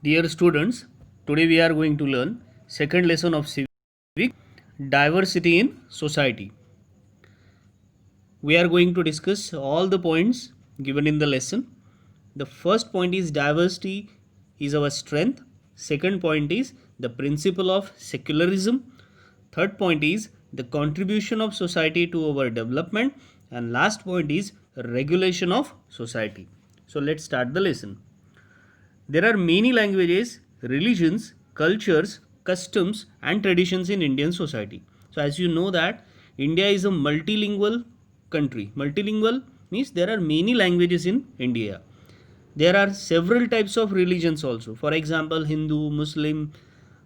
Dear students, today we are going to learn second lesson of civic diversity in society. We are going to discuss all the points given in the lesson. The first point is diversity is our strength. Second point is the principle of secularism. Third point is the contribution of society to our development. And last point is regulation of society. So let's start the lesson. There are many languages, religions, cultures, customs, and traditions in Indian society. So, as you know that India is a multilingual country. Multilingual means there are many languages in India. There are several types of religions also. For example, Hindu, Muslim,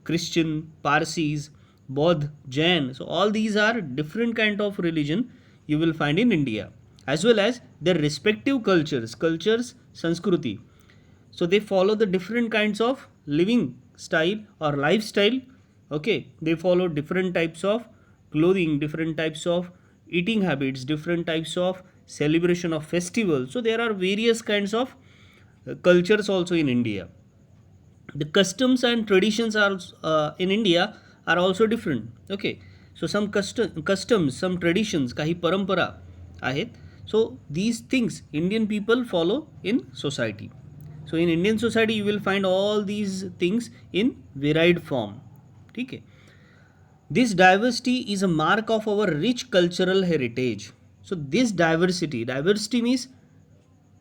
Christian, Parsis, Bodh, Jain. So all these are different kind of religion you will find in India, as well as their respective cultures, Sanskruti. So they follow the different kinds of living style or lifestyle. Okay, they follow different types of clothing, different types of eating habits, different types of celebration of festivals. So there are various kinds of cultures also in India. The customs and traditions are in India are also different. Okay, so some customs, some traditions, काही परंपरा आहेत. So these things Indian people follow in society. So in Indian society you will find all these things in varied form. ठीक है. This diversity is a mark of our rich cultural heritage. So this diversity means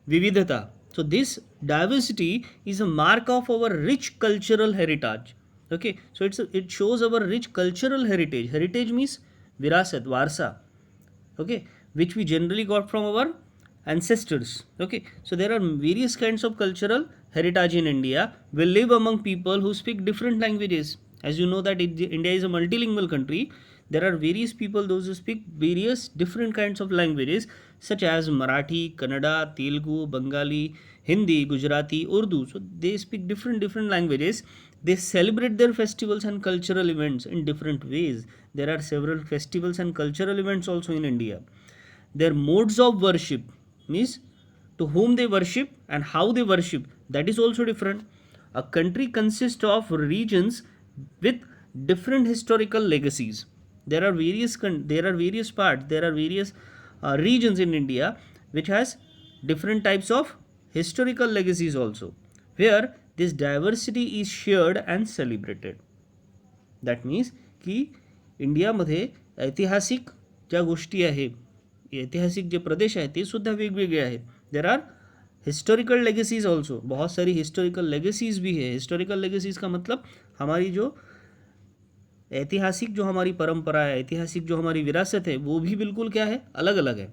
vividhata. So this diversity is a mark of our rich cultural heritage. Okay, so it shows our rich cultural heritage. Heritage means virasat, varsa. Okay, which we generally got from our ancestors. Okay, so there are various kinds of cultural heritage in India. We live among people who speak different languages. As you know that India is a multilingual country, there are various people those who speak various different kinds of languages such as Marathi, Kannada, Telugu, Bengali, Hindi, Gujarati, Urdu. So they speak different languages. They celebrate their festivals and cultural events in different ways. There are several festivals and cultural events also in India. Their modes of worship means to whom they worship and how they worship, that is also different. A country consists of regions with different historical legacies. There are various parts, there are various regions in India which has different types of historical legacies also, where this diversity is shared and celebrated. That means की इंडियामध्ये ऐतिहासिक ज्या गोष्टी आहे, ऐतिहासिक जे प्रदेश आहेत ते सुद्धा वेगवेगळे आहेत. There are historical legacies also, बहुत सारी हिस्टोरिकल लेगेसीज भी है. हिस्टोरिकल लेगेसीज का मतलब हमारी जो ऐतिहासिक जो हमारी परंपरा है, ऐतिहासिक जो हमारी विरासत है, वो भी बिल्कुल क्या है, अलग अलग है.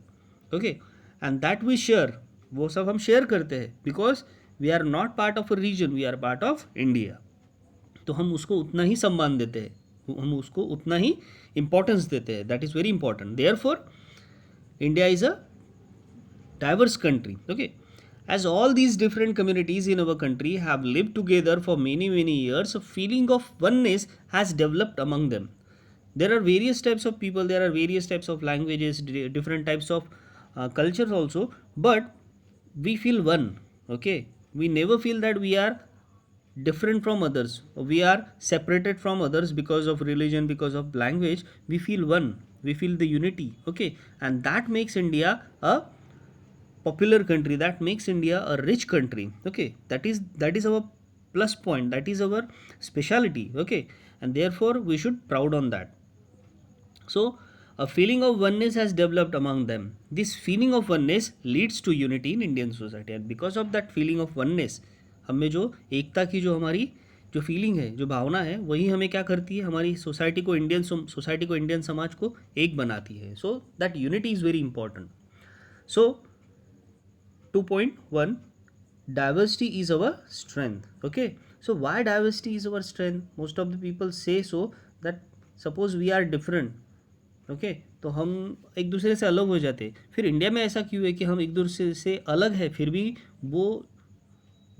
Okay, and that we share, वो सब हम शेयर करते हैं because we are not part of a region, we are part of India. तो हम उसको उतना ही सम्मान देते हैं, हम उसको उतना ही इम्पोर्टेंस देते हैं. That is very important. Therefore India is a diverse country. Okay, as all these different communities in our country have lived together for many years, a feeling of oneness has developed among them. There are various types of people, there are various types of languages, different types of cultures also, but we feel one. Okay, we never feel that we are different from others, we are separated from others because of religion, because of language. We feel one, we feel the unity. Okay, and that makes India a popular country, that makes India a rich country. Okay, that is our plus point, that is our speciality. Okay, and therefore we should proud on that. So a feeling of oneness has developed among them. This feeling of oneness leads to unity in Indian society, and because of that feeling of oneness, हमें जो एकता की जो हमारी जो feeling है, जो भावना है, वही हमें क्या करती है, हमारी सोसाइटी को इंडियन समाज को एक बनाती है. So that unity is very important. So 2.1, diversity is our strength. Okay, so why diversity is our strength? Most of the people say so, that suppose we are different. Okay, तो हम एक दूसरे से अलग हो जाते. फिर इंडिया में ऐसा क्यों है कि हम एक दूसरे से अलग है, फिर भी वो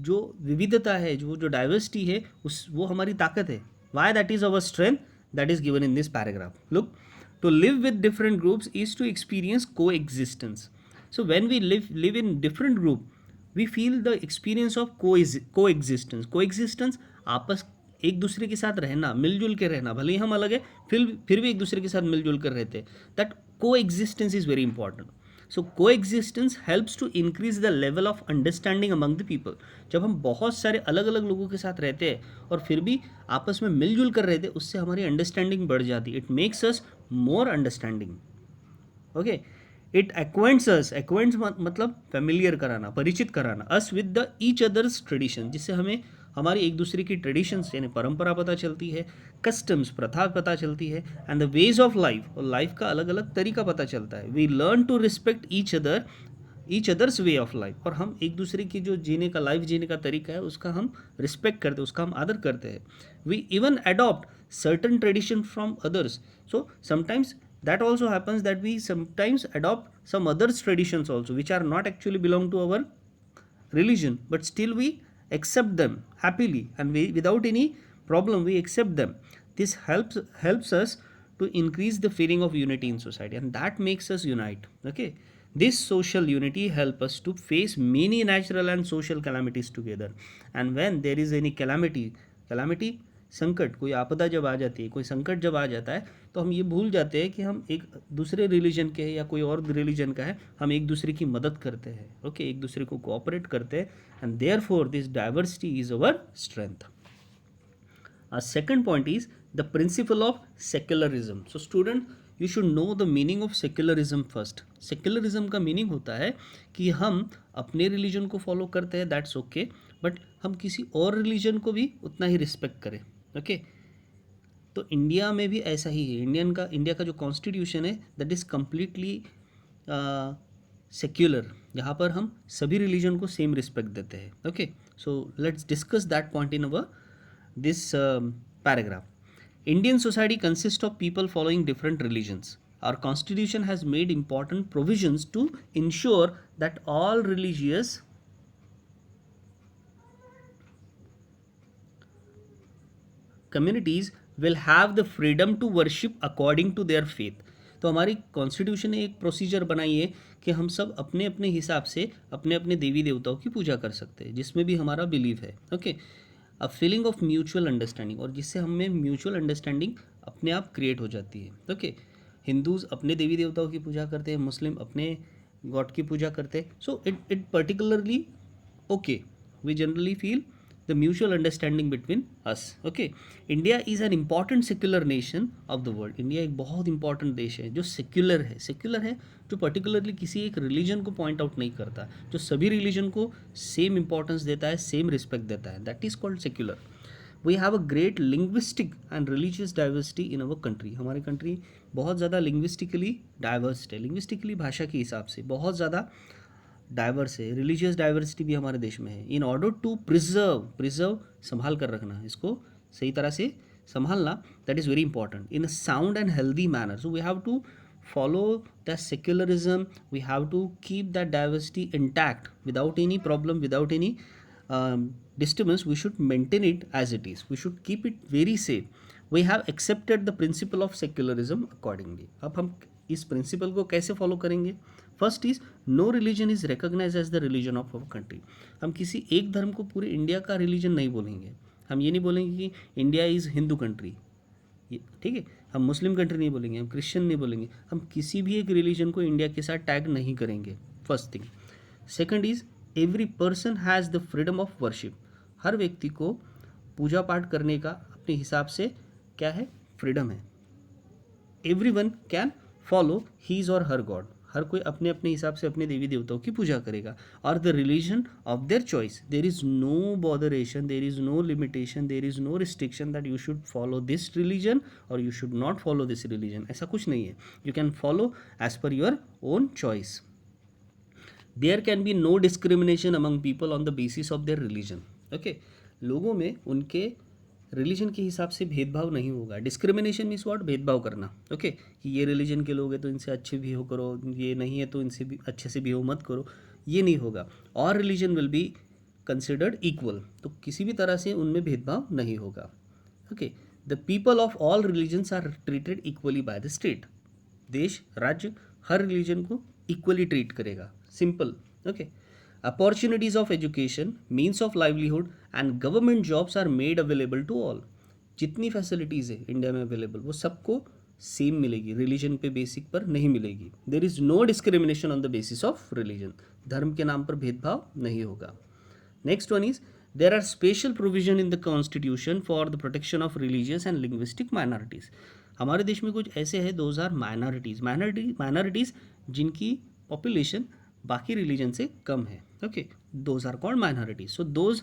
जो विविधता है, जो डाइवर्सिटी है, वो हमारी ताकत है. Why that is our strength, that is given in this paragraph. Look, to live with different groups is to experience coexistence. So when we live in different group, we feel the experience of coexistence, आपस एक दूसरे के साथ रहना, मिलजुल के रहना, भले ही हम अलग है फिर भी एक दूसरे के साथ मिलजुल कर रहते हैं. That coexistence is very important. So coexistence helps to increase the level of understanding among the people. जब हम बहुत सारे अलग अलग लोगों के साथ रहते हैं और फिर भी आपस में मिलजुल कर रहते हैं, उससे हमारी अंडरस्टैंडिंग बढ़ जाती है. It makes us more understanding. Okay. It acquaints मतलब फेमिलियर कराना, परिचित कराना, us with the each others tradition, जिससे हमें हमारी एक दूसरे की ट्रेडिशंस यानी परंपरा पता चलती है, कस्टम्स प्रथा पता चलती है, and the ways of life, और लाइफ का अलग अलग तरीका पता चलता है. We learn to respect each others way of life, और हम एक दूसरे की जो जीने का, लाइफ जीने का तरीका है, उसका हम रिस्पेक्ट करते हैं, उसका हम आदर करते हैं. We even adopt certain tradition from others. So sometimes that also happens that we sometimes adopt some others traditions also which are not actually belong to our religion, but still we accept them happily, and without any problem we accept them. This helps us to increase the feeling of unity in society, and that makes us unite. Okay. This social unity help us to face many natural and social calamities together. And when there is any calamity, संकट, कोई आपदा जब आ जाती है, कोई संकट जब आ जाता है, तो हम ये भूल जाते हैं कि हम एक दूसरे रिलीजन के हैं या कोई और रिलीजन का है, हम एक दूसरे की मदद करते हैं. ओके. एक दूसरे को कोऑपरेट करते हैं, and therefore this diversity is our strength. A second point is the principle of secularism. So student, you should know the meaning of secularism first. Secularism का मीनिंग होता है कि हम अपने रिलीजन को फॉलो करते हैं, दैट्स ओके, बट हम किसी और रिलीजन को भी उतना ही रिस्पेक्ट करें. ओके. तो इंडिया में भी ऐसा ही है. इंडिया का जो कॉन्स्टिट्यूशन है दैट इज़ कम्प्लीटली सेक्युलर, यहाँ पर हम सभी रिलीजन को सेम रिस्पेक्ट देते हैं. Okay. So let's discuss that point in our this paragraph. Indian society consists of people following different religions. Our constitution has made important provisions to ensure that all religious communities will have the freedom to worship according to their faith. तो हमारी constitution ने एक procedure बनाई है कि हम सब अपने अपने हिसाब से अपने अपने देवी देवताओं की पूजा कर सकते हैं, जिसमें भी हमारा बिलीव है. Okay. A feeling of mutual understanding, और जिससे हमें म्यूचुअल अंडरस्टैंडिंग अपने आप क्रिएट हो जाती है. ओके. हिंदूज़ अपने देवी देवताओं की पूजा करते हैं, मुस्लिम अपने गॉड की पूजा करते हैं. So it particularly okay, we generally feel the mutual understanding between us. Okay. India is an important secular nation of the world. India एक बहुत इंपॉर्टेंट देश है जो सेक्युलर है, जो पर्टिकुलरली किसी एक रिलीजन को पॉइंट आउट नहीं करता, जो सभी रिलीजन को सेम इंपॉर्टेंस देता है, सेम रिस्पेक्ट देता है. That is called secular. We have a great linguistic and religious diversity in our country. हमारी कंट्री बहुत ज़्यादा लिंग्विस्टिकली डाइवर्स है. लिंग्विस्टिकली भाषा के हिसाब से बहुत ज़्यादा डाइवर्स है. रिलीजियस डाइवर्सिटी भी हमारे देश में है. इन ऑर्डर टू प्रिजर्व संभाल कर रखना, इसको सही तरह से संभालना, that is very important in a sound and healthy manner. So we have to follow the secularism, we have to keep that diversity intact without any problem, without any disturbance. We should maintain it as it is, we should keep it very safe. We have accepted the principle of secularism accordingly. अब हम इस principal को कैसे follow करेंगे? First is no religion is recognise as the religion of our country. हम किसी एक धर्म को पूरे इंडिया का रिलीजन नहीं बोलेंगे. हम ये नहीं बोलेंगे कि इंडिया इज़ हिंदू कंट्री, ठीक है. हम मुस्लिम कंट्री नहीं बोलेंगे, हम क्रिश्चियन नहीं बोलेंगे. हम किसी भी एक रिलीजन को इंडिया के साथ टैग नहीं करेंगे. First thing. Second is every person has the freedom of worship. हर व्यक्ति को पूजा पाठ करने का अपने हिसाब से क्या है, फ्रीडम है. एवरीवन कैन फॉलो हीज और हर गॉड. हर कोई अपने अपने हिसाब से अपने देवी देवताओं की पूजा करेगा. और the religion of their choice, there is no botheration, there is no limitation, there is no restriction that you should follow this religion और you should not follow this religion. ऐसा कुछ नहीं है. You can follow as per your own choice. There can be no discrimination among people on the basis of their religion. Okay. लोगों में उनके religion के हिसाब से भेदभाव नहीं होगा. डिस्क्रिमिनेशन मीन्स व्हाट, भेदभाव करना. ओके. कि ये रिलीजन के लोग हैं तो इनसे अच्छे बिहेव करो, ये नहीं है तो इनसे भी अच्छे से बिहेव मत करो, ये नहीं होगा. और religion will be considered equal. तो किसी भी तरह से उनमें भेदभाव नहीं होगा. Okay. The people of all religions are treated equally by the state. देश, राज्य हर रिलीजन को इक्वली ट्रीट करेगा. Simple. Okay. Opportunities of education, means of livelihood and government jobs are made available to all. जितनी facilities है India में available वो सबको सेम मिलेगी, रिलीजन पे बेसिक पर नहीं मिलेगी। There is no discrimination on the basis of religion, धर्म के नाम पर भेदभाव नहीं होगा। Next one is there are special provision in the constitution for the protection of religious and linguistic minorities. हमारे देश में कुछ ऐसे हैं, दोज आर माइनॉरिटीज़ जिनकी पॉपुलेशन बाकी रिलीजन से कम है। Okay, those are called minorities. So those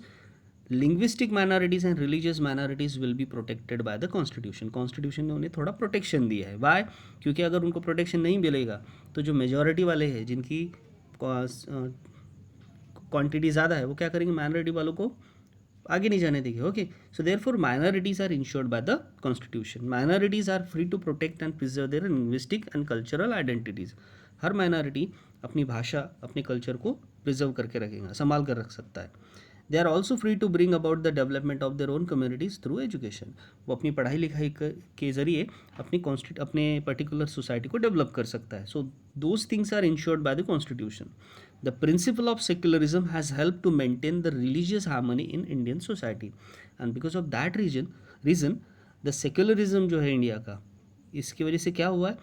linguistic minorities and religious minorities will be protected bye the constitution. Constitution ने उन्हें थोड़ा प्रोटेक्शन दिया है। वाई? क्योंकि अगर उनको प्रोटेक्शन नहीं मिलेगा तो जो मेजॉरिटी वाले हैं जिनकी क्वांटिटी ज़्यादा है वो क्या करेंगे, माइनॉरिटी वालों को आगे नहीं जाने देंगे। Okay, so therefore minorities are ensured by the constitution. Minorities are free to protect and preserve their linguistic and cultural identities. हर माइनॉरिटी अपनी भाषा, अपने कल्चर को प्रिजर्व करके रखेगा, संभाल कर रख सकता है। They are also free to bring about the development of their own communities through education. वो अपनी पढ़ाई लिखाई के जरिए अपने पर्टिकुलर सोसाइटी को डेवलप कर सकता है। So those things are ensured by the constitution. The principle of secularism has help to maintain the religious harmony in Indian society and because of that reason the secularism जो है India का, इसकी वजह से क्या हुआ है,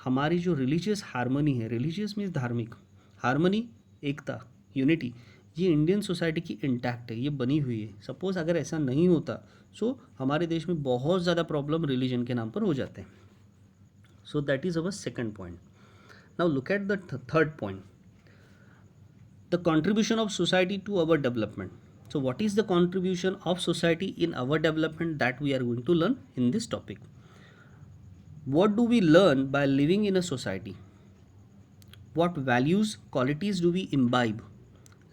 हमारी जो रिलीजियस हार्मनी है, रिलीजियस मीन्स धार्मिक, हार्मनी एकता, यूनिटी, ये इंडियन सोसाइटी की इंटैक्ट है, ये बनी हुई है। सपोज़ अगर ऐसा नहीं होता सो हमारे देश में बहुत ज़्यादा प्रॉब्लम रिलीजन के नाम पर हो जाते हैं। So that is our second point. Now look at the third point, the contribution of society to our development. So what is the contribution of society in our development that we are going to learn in this topic? What do we learn by living in a society? What values, qualities do we imbibe?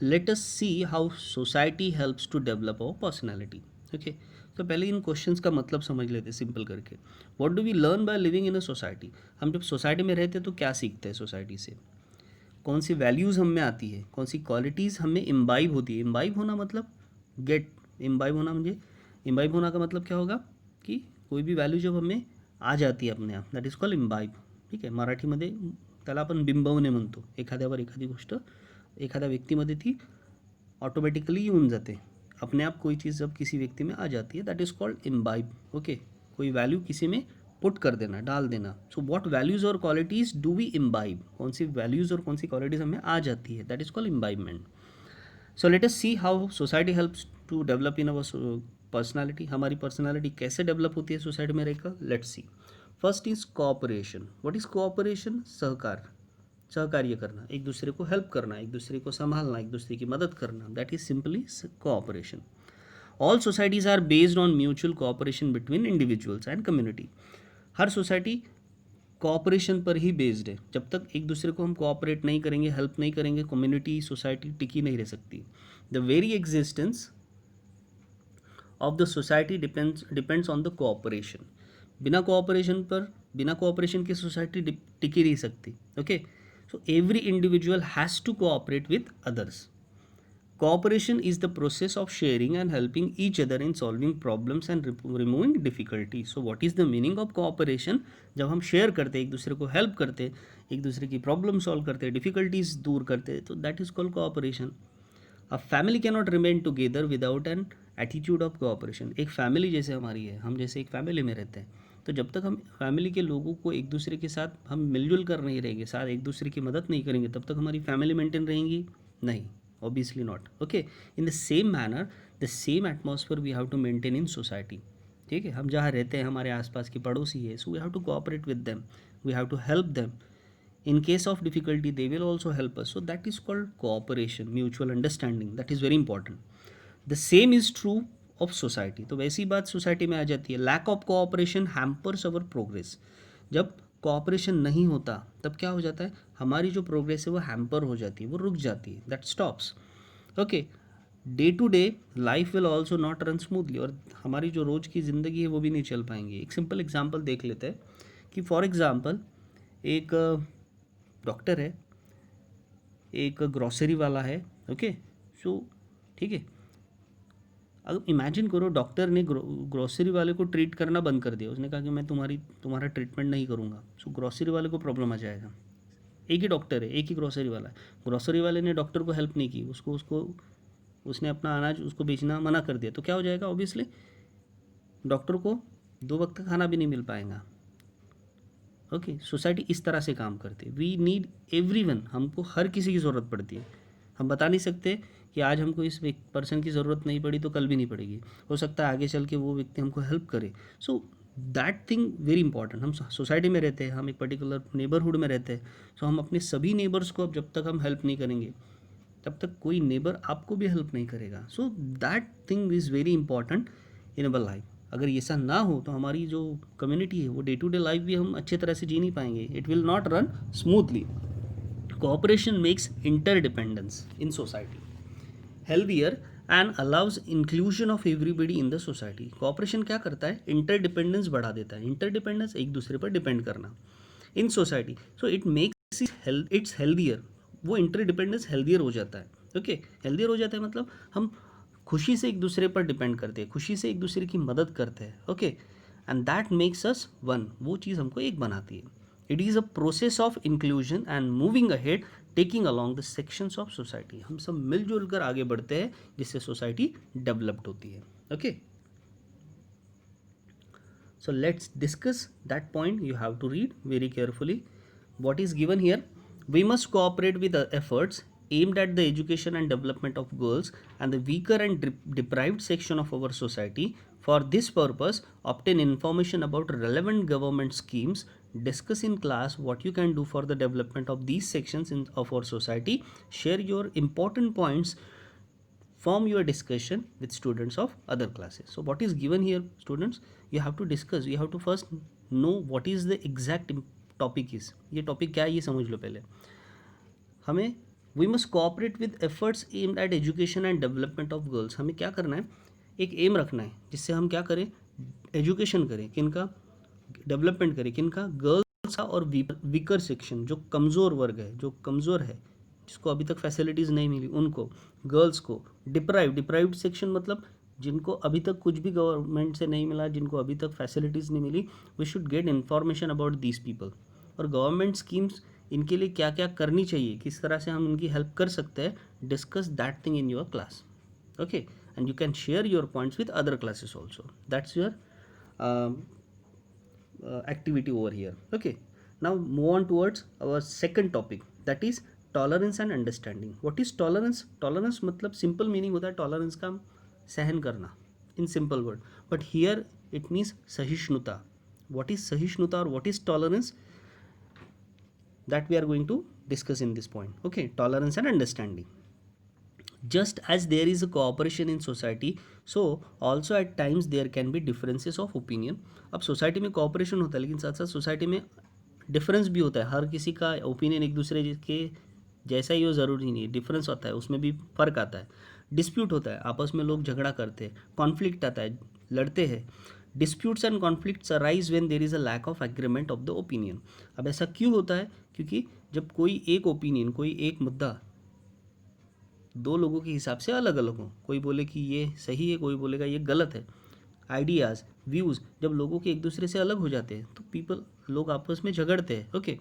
Let us see how society helps to develop our personality. Okay, तो पहले इन questions का मतलब समझ लेते simple करके। What do we learn by living in a society? हम जब society में रहते हैं तो क्या सीखते हैं सोसाइटी से, कौन सी वैल्यूज़ हम में आती है, कौन सी क्वालिटीज़ हमें इम्बाइब होती है। इम्बाइब होना मतलब इम्बाइब होना का मतलब क्या होगा की कोई भी व्हॅल्यू जब हमें आ जाती आहे अपने आप, दॅट इज कॉल्ड इम्बाइब. ठीक आहे, मराठीमध्ये त्याला आपण बिंबवणे म्हणतो. एखाद्यावर एखादी गोष्ट एखाद्या व्यक्तीमध्ये ती ऑटोमेटिकली येऊन जाते, अपने आप कोई चीज़ जब किसी व्यक्ति में आ जाती है that is called imbibe. Okay, कोई वैल्यू किसी में पुट कर देना, डाल देना. सो व्हाट वैल्यूज़ और क्वालिटीज़ डू वी इम्बाइब, कौन सी वैल्यूज़ और कौन सी क्वालिटीज़ हमें आ जाती है, that is called imbibement. So let us see how society helps to develop in our personality. हमारी पर्सनालिटी कैसे डेवलप होती है सोसाइटी में रहकर, let's see. First is cooperation. What is cooperation? सहकार्य करना, एक दूसरे को हेल्प करना, एक दूसरे को संभालना, एक दूसरे की मदद करना, that is simply cooperation. All societies are based on mutual cooperation between individuals and community. हर सोसाइटी कोऑपरेशन पर ही बेस्ड है. जब तक एक दूसरे को हम कोऑपरेट नहीं करेंगे, हेल्प नहीं करेंगे, कम्युनिटी सोसाइटी टिकी नहीं रह सकती. The very existence of the society depends on the cooperation. बिना कोऑपरेशन की सोसाइटी टिकी नहीं सकती. Okay, so every individual has to cooperate with others. Cooperation is the process of sharing and helping each other in solving problems and removing difficulties. So what is the meaning of cooperation? जब हम share करते, एक दूसरे को help करते, एक दूसरे की प्रॉब्लम सॉल्व करते, डिफिकल्टीज दूर करते, तो that is called cooperation. A family can not remain together without an attitude of cooperation. एक फैमिली जैसे हमारी है, हम जैसे एक फैमिली में रहते हैं, तो जब तक हम फैमिली के लोगों को एक दूसरे के साथ हम मिलजुल कर नहीं रहेंगे, साथ एक दूसरे की मदद नहीं करेंगे, तब तक हमारी फैमिली मेंटेन रहेंगी नहीं, obviously not. Okay, in the same manner the same atmosphere we have to maintain in society. ठीक है, हम जहाँ रहते हैं, हमारे आसपास के पड़ोसी है, so we have to cooperate with them, we have to help them. In case of difficulty, they will also help us. So that is called cooperation, mutual understanding. That is very important. The same is true of society. तो वैसी बात society में आ जाती है. Lack of cooperation hampers our progress. जब cooperation नहीं होता तब क्या हो जाता है, हमारी जो प्रोग्रेस है वो हैम्पर हो जाती है, वो रुक जाती है, that stops. Okay, day to day life will also not run smoothly. और हमारी जो रोज़ की ज़िंदगी है वो भी नहीं चल पाएंगी. एक सिंपल एग्जाम्पल देख लेते हैं कि फॉर एग्ज़ाम्पल एक डॉक्टर है, एक ग्रॉसरी वाला है. ओके, सो ठीक है, अब इमेजिन करो डॉक्टर ने ग्रॉसरी वाले को ट्रीट करना बंद कर दिया. उसने कहा कि मैं तुम्हारा ट्रीटमेंट नहीं करूँगा. सो ग्रॉसरी वाले को प्रॉब्लम आ जाएगा. एक ही डॉक्टर है, एक ही ग्रोसरी वाला है, ग्रोसरी वाले ने डॉक्टर को हेल्प नहीं की, उसको उसने अपना अनाज उसको बेचना मना कर दिया, तो क्या हो जाएगा, ऑब्वियसली डॉक्टर को 2 वक्त का खाना भी नहीं मिल पाएगा। ओके, सोसाइटी इस तरह से काम करती है। वी नीड एवरीवन, हमको हर किसी की ज़रूरत पड़ती है। हम बता नहीं सकते कि आज हमको इस पर्सन की ज़रूरत नहीं पड़ी तो कल भी नहीं पड़ेगी, हो सकता है आगे चल के वो व्यक्ति हमको हेल्प करे। So that thing very important. हम सोसाइटी में रहते हैं, हम एक पर्टिकुलर नेबरहुड में रहते हैं, सो हम अपने सभी नेबर्स को अब जब तक हम हेल्प नहीं करेंगे तब तक कोई नेबर आपको भी हेल्प नहीं करेगा। So that thing is very important in our life. अगर ऐसा ना हो तो हमारी जो कम्युनिटी है वो डे टू डे लाइफ भी हम अच्छे तरह से जी नहीं पाएंगे, it will not run smoothly. Cooperation makes interdependence in society healthier and allows inclusion of everybody in the society. Cooperation क्या करता है, इंटरडिपेंडेंस बढ़ा देता है। इंटरडिपेंडेंस एक दूसरे पर डिपेंड करना in society, so it makes it's healthier. वो इंटरडिपेंडेंस हेल्दियर हो जाता है। ओके, हेल्दियर हो जाता है मतलब हम खुशी से एक दूसरे पर डिपेंड करते हैं, खुशी से एक दूसरे की मदद करते हैं। Okay, and that makes us one, वो चीज़ हमको एक बनाती है। It is a process of inclusion and moving ahead, taking along the sections of society. हम सब मिलजुल कर आगे बढ़ते हैं जिससे सोसाइटी डेवलप्ड होती है। Okay, so let's discuss that point. You have to read very carefully what is given here. We must cooperate with the efforts aimed at the education and development of girls and the weaker and deprived section of our society. For this purpose, obtain information about relevant government schemes, discuss in class what you can do for the development of these sections of our society, share your important points, form your discussion with students of other classes. So what is given here, students, you have to discuss, you have to first know what is the exact topic is, ये topic क्या है ये समझ लो पहले। हमें we must cooperate with efforts aimed at education and development of girls. हमें क्या करना है, एक एम रखना है जिससे हम क्या करें, एजुकेशन करें, किनका, डेवलपमेंट करें, किनका, गर्ल्स का, और वीकर सेक्शन जो कमज़ोर वर्ग है, जो कमज़ोर है, जिसको अभी तक फैसिलिटीज़ नहीं मिली उनको, गर्ल्स को। डिप्राइव्ड सेक्शन मतलब जिनको अभी तक कुछ भी गवर्नमेंट से नहीं मिला, जिनको अभी तक फैसिलिटीज़ नहीं मिली, we should get information about these people. और गवर्नमेंट स्कीम्स इनके लिए क्या क्या करनी चाहिए, किस तरह से हम इनकी हेल्प कर सकते हैं, discuss that thing in your class. Okay, and you can share your points with other classes also. That's your activity over here. Okay, now move on towards our second topic, that is tolerance and understanding. What is tolerance? Tolerance मतलब simple meaning होता है tolerance का सहन करना, in simple word, but here it means सहिष्णुता. What is सहिष्णुता और what is tolerance, that we are going to discuss in this point. Okay, tolerance and understanding. Just as there is a cooperation in society, so also at times there can be differences of opinion. अब society में corporation होता है लेकिन साथ साथ society में difference भी होता है। हर किसी का ओपिनियन एक दूसरे के जैसा ही हो ज़रूरी नहीं है, डिफरेंस होता है, उसमें भी फ़र्क आता है। डिस्प्यूट होता है, आपस में लोग झगड़ा करते हैं, कॉन्फ्लिक्ट आता है, लड़ते हैं। Disputes and conflicts arise when there is a lack of agreement of the opinion. अब ऐसा क्यों होता है, क्योंकि जब कोई एक ओपिनियन, कोई एक मुद्दा दो लोगों के हिसाब से अलग अलग हो, कोई बोले कि ये सही है, कोई बोलेगा ये गलत है, आइडियाज़, व्यूज़ जब लोगों के एक दूसरे से अलग हो जाते हैं तो लोग आपस में झगड़ते हैं। ओके,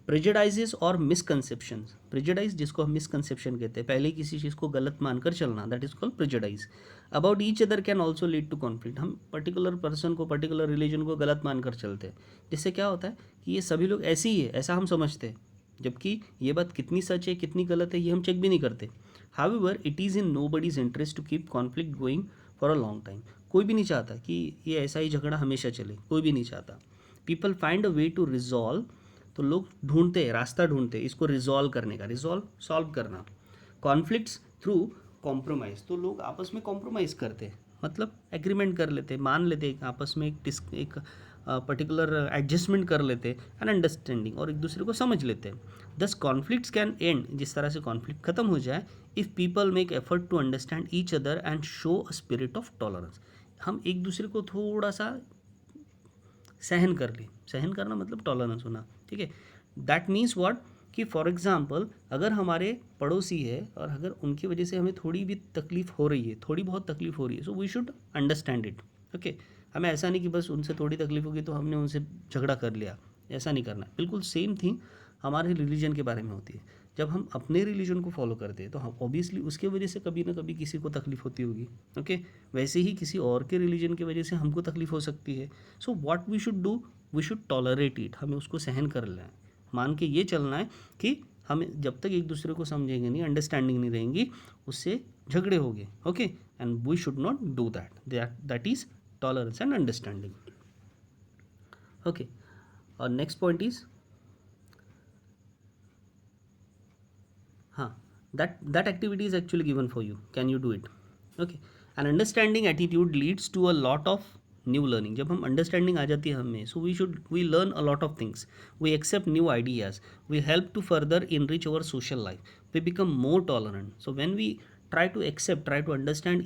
प्रेजुडाइजेस और मिसकंसेप्शंस। प्रेजुडाइज जिसको हम मिसकंसेप्शन कहते हैं, पहले किसी चीज़ को गलत मानकर चलना, that is called prejudice about each other can also lead to conflict. हम पर्टिकुलर पर्सन को, पर्टिकुलर रिलीजन को गलत मानकर चलते हैं, जिससे क्या होता है कि ये सभी लोग ऐसे ही है, ऐसा हम समझते हैं, जबकि ये बात कितनी सच है कितनी गलत है ये हम चेक भी नहीं करते। However it is in nobody's interest to keep conflict going for a long time. कोई भी नहीं चाहता कि ये ऐसा ही झगड़ा हमेशा चले, कोई भी नहीं चाहता। People find a way to resolve, तो लोग ढूंढते हैं, रास्ता ढूंढते हैं इसको रिजॉल्व करने का, सॉल्व करना। कॉन्फ्लिक्ट्स थ्रू कॉम्प्रोमाइज़, तो लोग आपस में कॉम्प्रोमाइज़ करते हैं, मतलब एग्रीमेंट कर लेते हैं, मान लेते हैं आपस में एक पर्टिकुलर एडजस्टमेंट कर लेते हैं, एंड अंडरस्टैंडिंग, और एक दूसरे को समझ लेते हैं। दस कॉन्फ्लिक्ट्स कैन एंड, जिस तरह से कॉन्फ्लिक्ट खत्म हो जाए, if people make effort to understand each other and show a spirit of tolerance. हम एक दूसरे को थोड़ा सा सहन कर ले, सहन करना मतलब टॉलरेंस होना, ठीक है। दैट मीन्स व्हाट, कि फॉर एग्जांपल अगर हमारे पड़ोसी है और अगर उनकी वजह से हमें थोड़ी भी तकलीफ़ हो रही है, थोड़ी बहुत तकलीफ़ हो रही है, so we should understand it. Okay, हमें ऐसा नहीं कि बस उनसे थोड़ी तकलीफ़ होगी तो हमने उनसे झगड़ा कर लिया, ऐसा नहीं करना है। बिल्कुल सेम थिंग हमारे रिलीजन के बारे में होती है। जब हम अपने रिलीजन को फॉलो करते हैं तो हम ऑब्वियसली उसके वजह से कभी ना कभी किसी को तकलीफ होती होगी, ओके। वैसे ही किसी और के रिलीजन की वजह से हमको तकलीफ हो सकती है। So what we should do, we should tolerate it, हमें उसको सहन कर लेना है, मान के ये चलना है कि हमें जब तक एक दूसरे को समझेंगे नहीं, अंडरस्टैंडिंग नहीं रहेंगी, उससे झगड़े होंगे, okay. And we should not do that is tolerance and understanding, okay. और नेक्स्ट पॉइंट इज हाँ, that activity is actually given for you, can you do it, okay। an understanding attitude leads to a lot of new learning। जब हम understanding आ जाती है हमें, so we learn a lot of things, we accept new ideas, we help to further enrich our social life, we become more tolerant. So when we try to understand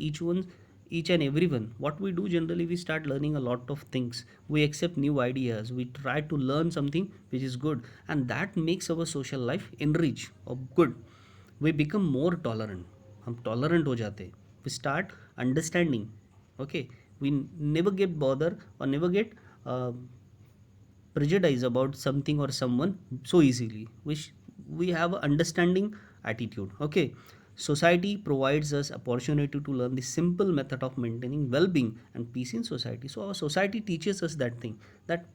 each and everyone, what we do generally, we start learning a lot of things, we accept new ideas, we try to learn something which is good, and that makes our social life enrich or good। We become more tolerant, हम tolerant हो जाते हैं, we start understanding, okay. We never get bother और never get prejudice about something or someone so easily, which we have a understanding attitude, okay। Society provides us opportunity to learn the simple method of maintaining well-being and peace in society। So our society teaches us that thing, that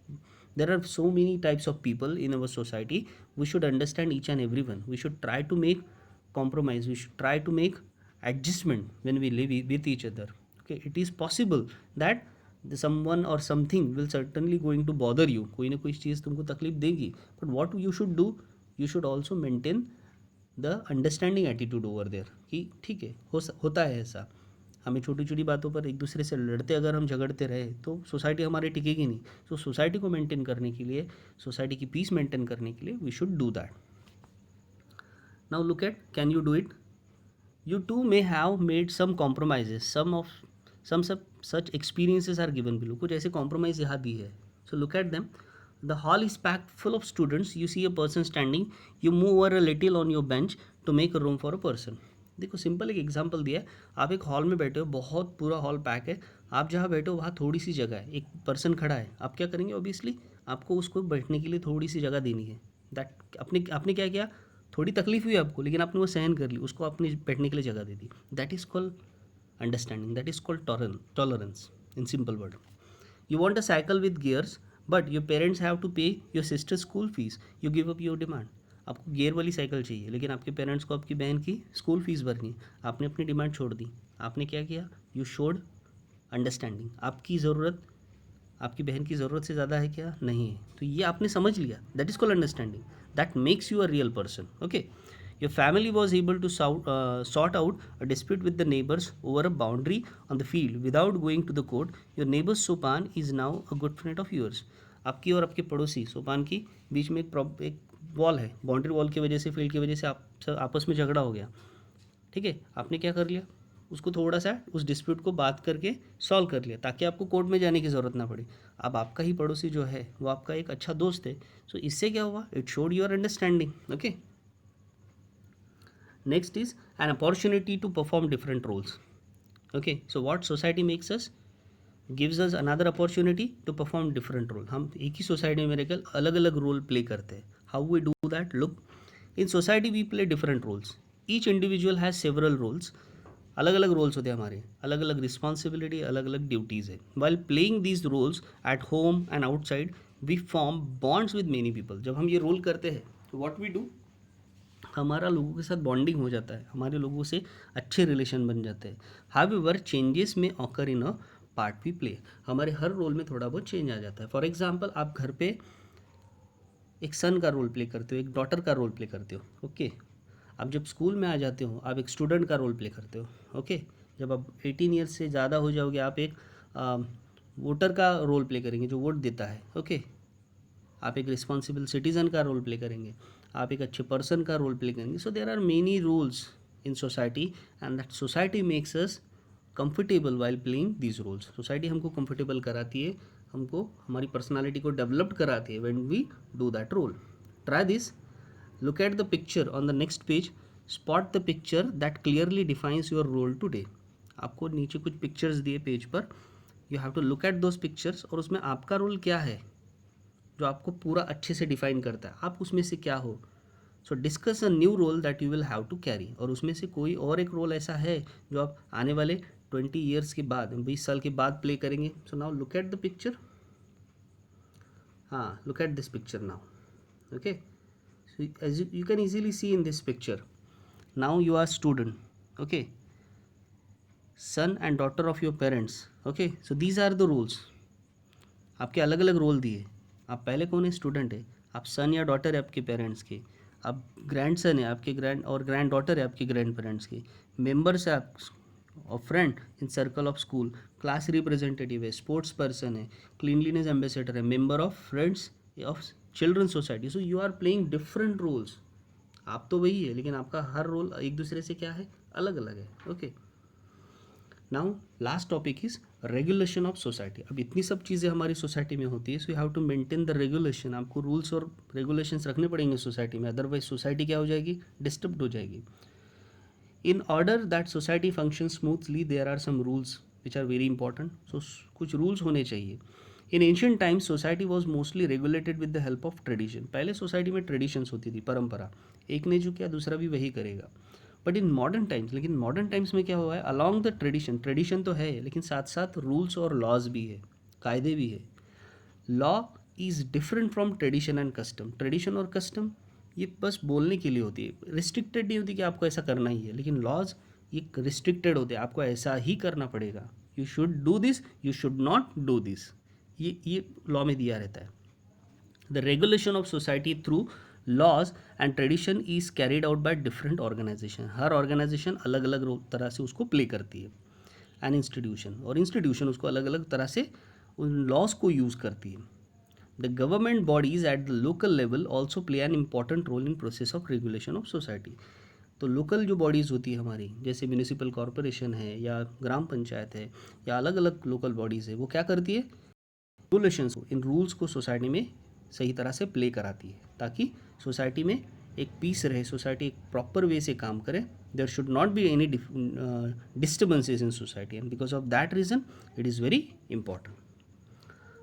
there are so many types of people in our society, we should understand each and everyone, we should try to make compromise, we should try to make adjustment when we live with each other, okay। It is possible that someone or something will certainly going to bother you, कोई ना कोई चीज़ तुमको तकलीफ देगी, but what you should do, you should also maintain the understanding attitude over there, कि ठीक है, होता है ऐसा, हमें छोटी छोटी बातों पर एक दूसरे से लड़ते अगर हम झगड़ते रहे तो सोसाइटी हमारी टिकेगी नहीं। तो सोसाइटी को मेंटेन करने के लिए, सोसाइटी की पीस मेंटेन करने के लिए we should do that. Now look at, can you do it? You too may have made some compromises, some such experiences are given below। कुछ ऐसे compromise यहाँ दी है, so look at them। The hall is packed full of students, you see a person standing, you move over a little on your bench to make a room for a person। देखो simple एक example दिया है, आप एक hall में बैठे हो, बहुत पूरा हॉल पैक है, आप जहाँ बैठे हो वहाँ थोड़ी सी जगह है, एक पर्सन खड़ा है, आप क्या करेंगे? ऑब्वियसली आपको उसको बैठने के लिए थोड़ी सी जगह देनी है। दैट आपने क्या किया, थोड़ी तकलीफ हुई आपको, लेकिन आपने वो सहन कर ली, उसको अपने बैठने के लिए जगह दे दी। That is called understanding, that is called tolerance in simple word. You want a cycle with gears but your parents have to pay your sister school fees, you give up your demand. आपको gear वाली cycle चाहिए, लेकिन आपके parents को आपकी बहन की school fees भरनी है, आपने अपनी डिमांड छोड़ दी। आपने क्या किया? You showed understanding. आपकी ज़रूरत आपकी बहन की ज़रूरत से ज़्यादा है क्या? नहीं है, तो ये आपने समझ लिया, that is called understanding, that makes you a real person, okay. Your family was able to sort out a dispute with the neighbors over a boundary on the field without going to the court। Your neighbor Sopan is now a good friend of yours। आपकी और आपके पड़ोसी सोपान की बीच में एक wall है, boundary wall की वजह से, फील्ड की वजह से आप आपस में झगड़ा हो गया, ठीक है। आपने क्या कर लिया? उसको थोड़ा सा उस डिस्प्यूट को बात करके सॉल्व कर लिया, ताकि आपको कोर्ट में जाने की ज़रूरत ना पड़े। अब आपका ही पड़ोसी जो है वो आपका एक अच्छा दोस्त है, सो इससे क्या हुआ? It showed your understanding, okay. Next is an opportunity to perform different roles, okay। So what society makes us, gives us another opportunity to perform different role। हम एक ही सोसाइटी में रहकर अलग अलग रोल प्ले करते हैं। How we do that? Look, in society we play different roles, each individual has several roles। अलग अलग रोल्स होते हैं हमारे, अलग अलग रिस्पॉन्सिबिलिटी, अलग अलग ड्यूटीज़ है। While playing these roles at home and outside we form bonds with many people. जब हम ये रोल करते हैं, व्हाट वी डू, हमारा लोगों के साथ बॉन्डिंग हो जाता है, हमारे लोगों से अच्छे रिलेशन बन जाते हैं। However changes may occur in a part we play. हमारे हर रोल में थोड़ा बहुत चेंज आ जाता है। फॉर एग्जांपल, आप घर पे एक सन का रोल प्ले करते हो, एक डॉटर का रोल प्ले करते हो, ओके। आप जब स्कूल में आ जाते हो, आप एक स्टूडेंट का रोल प्ले करते हो, ओके। जब आप 18 ईयर्स से ज़्यादा हो जाओगे, आप एक वोटर का रोल प्ले करेंगे जो वोट देता है, ओके। आप एक रिस्पॉन्सिबल सिटीज़न का रोल प्ले करेंगे, आप एक अच्छे पर्सन का रोल प्ले करेंगे। So there are many rules in society and that society makes us comfortable while playing these roles. Society हमको कंफर्टेबल कराती है, हमको हमारी पर्सनालिटी को डेवलप कराती है when we do that role. Try this, look at the picture on the next page, spot the picture that clearly defines your role today. आपको नीचे कुछ पिक्चर्स दिए पेज पर, you have to look at those pictures और उसमें आपका role क्या है, जो आपको पूरा अच्छे से डिफाइन करता है, आप उसमें से क्या हो. So discuss a new role that you will have to carry, और उसमें से कोई और एक रोल ऐसा है जो आप आने वाले 20 ईयर्स के बाद, 20 साल के बाद प्ले करेंगे. So now look at the picture. हाँ, look at this picture now. Okay, so as you can easily see in this picture, now you are student. Okay, son and daughter of your parents. Okay, so these are the rules. आपके अलग अलग role दिए. आप पहले कौन है? Student है. आप सन या डॉटर है आपके पेरेंट्स के. आप ग्रैंड सन है आपके, ग्रैंड और ग्रैंड डॉटर है आपके ग्रैंड पेरेंट्स के. मेंबर्स है आप और friend in circle of school. Class representative है, स्पोर्ट्स पर्सन है, क्लीनलीनेस एम्बेसडर है, member of friends of children society. So you are playing different roles. आप तो वही है, लेकिन आपका हर रोल एक दूसरे से क्या है? अलग अलग है. Okay, now last topic is regulation of society. अब इतनी सब चीज़ें हमारी सोसाइटी में होती है, so you have to maintain the regulation. आपको रूल्स और रेगुलेशंस रखने पड़ेंगे सोसाइटी में, अदरवाइज सोसाइटी क्या हो जाएगी? डिस्टर्ब हो जाएगी. In order that society functions smoothly, there are some rules which are very important. So कुछ rules होने चाहिए. In ancient times, society was mostly regulated with the help of tradition. पहले society में traditions होती थी, परंपरा. एक ने जो किया दूसरा भी वही करेगा. बट इन मॉडर्न टाइम्स, लेकिन मॉडर्न टाइम्स में क्या हुआ है? अलॉन्ग द ट्रेडिशन, ट्रेडिशन तो है लेकिन साथ साथ रूल्स और लॉज भी है, कायदे भी है. Law is different from tradition and custom. Tradition और कस्टम ये बस बोलने के लिए होती है, रिस्ट्रिक्टेड नहीं होती कि आपको ऐसा करना ही है. लेकिन लॉज ये रिस्ट्रिक्टेड होते हैं, आपको ऐसा ही करना पड़ेगा. You should do this, you should not do this. ये लॉ में दिया रहता है. The regulation of society through laws and tradition is carried out by different organization. हर ऑर्गेनाइजेशन अलग अलग तरह से उसको प्ले करती है. एंड इंस्टीट्यूशन, और इंस्टीट्यूशन उसको अलग अलग तरह से उन लॉज को यूज़ करती है. The government bodies at the local level also play an important role in process of regulation of society. तो लोकल जो बॉडीज़ होती है हमारी, जैसे म्यूनिसिपल कॉरपोरेशन है या ग्राम पंचायत है या अलग अलग लोकल बॉडीज़ है, वो क्या करती है? रेगुलेशंस को, इन रूल्स को सोसाइटी में सही तरह से प्ले कराती है, ताकि सोसाइटी में एक पीस रहे, सोसाइटी एक प्रॉपर वे से काम करे. There should not be any disturbances in society, and because of that reason it is very important.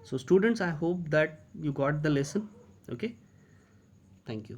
So students, I hope that you got the lesson. Okay, thank you.